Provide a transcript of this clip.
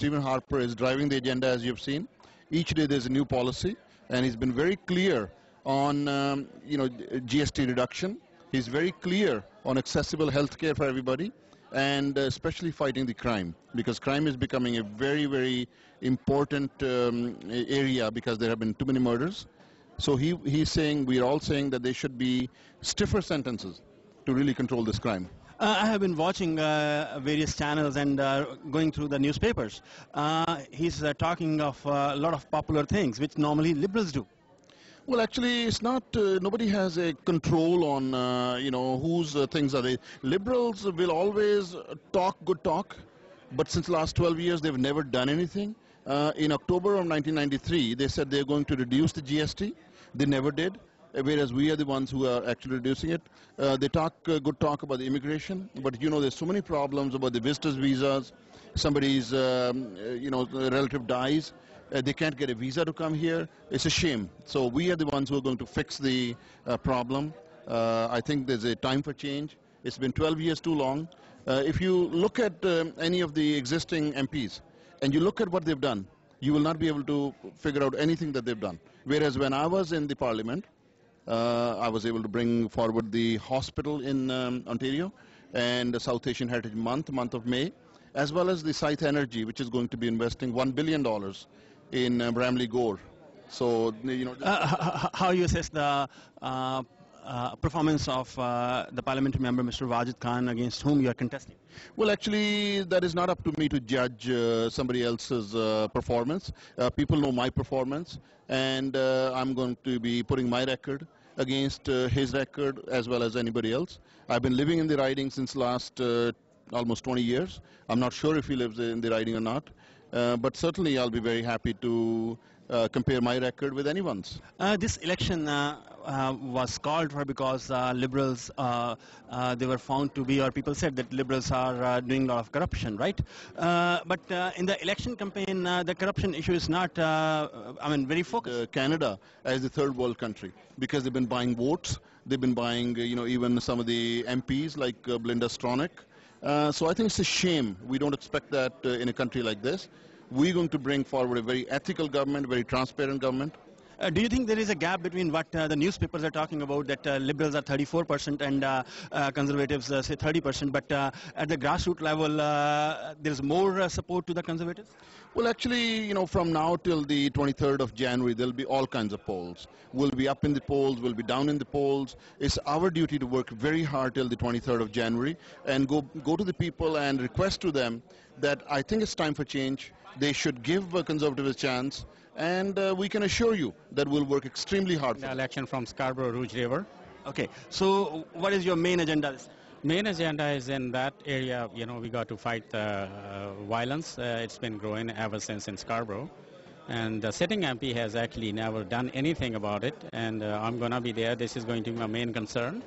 Stephen Harper is driving the agenda, as you've seen. Each day there's a new policy, and he's been very clear on GST reduction. He's very clear on accessible health care for everybody, and especially fighting the crime, because crime is becoming a very, very important area, because there have been too many murders. So he's saying, we're all saying that there should be stiffer sentences to really control this crime. I have been watching various channels and going through the newspapers. He's talking of a lot of popular things which normally liberals do. Well, actually, it's not. Nobody has a control on whose things are they. Liberals will always talk good talk, but since the last 12 years they've never done anything. In October of 1993, they said they're going to reduce the GST. They never did, whereas we are the ones who are actually reducing it. They talk good talk about the immigration, but there's so many problems about the visitors visas. Somebody's relative dies. They can't get a visa to come here. It's a shame. So we are the ones who are going to fix the problem. I think there's a time for change. It's been 12 years too long. If you look at any of the existing MPs and you look at what they've done, you will not be able to figure out anything that they've done. Whereas when I was in the parliament, I was able to bring forward the hospital in Ontario and the South Asian Heritage Month of May, as well as the Scythe Energy, which is going to be investing $1 billion in Bramley Gore. So, how you assess the performance of the parliamentary member, Mr. Wajid Khan, against whom you are contesting? Well, actually, that is not up to me to judge somebody else's performance. People know my performance, and I'm going to be putting my record against his record as well as anybody else. I've been living in the riding since last almost 20 years. I'm not sure if he lives in the riding or not, but certainly I'll be very happy to compare my record with anyone's. This election was called for because liberals, they were found to be, or people said that liberals are doing a lot of corruption, right? But in the election campaign, the corruption issue is not, very focused. Canada as the third world country, because they've been buying votes, they've been buying, even some of the MPs like Belinda Stronach. So I think it's a shame. We don't expect that in a country like this. We're going to bring forward a very ethical government, very transparent government. Do you think there is a gap between what the newspapers are talking about, that liberals are 34% and conservatives say 30%, but at the grassroots level there's more support to the conservatives? Well, actually, from now till the 23rd of January, there'll be all kinds of polls. We'll be up in the polls, we'll be down in the polls. It's our duty to work very hard till the 23rd of January and go to the people and request to them that I think it's time for change. They should give Conservatives a chance, and we can assure you that we'll work extremely hard for the election from Scarborough Rouge River. Okay, so what is your main agenda? Main agenda is in that area, we got to fight violence. It's been growing ever since in Scarborough. And the sitting MP has actually never done anything about it, and I'm going to be there. This is going to be my main concern.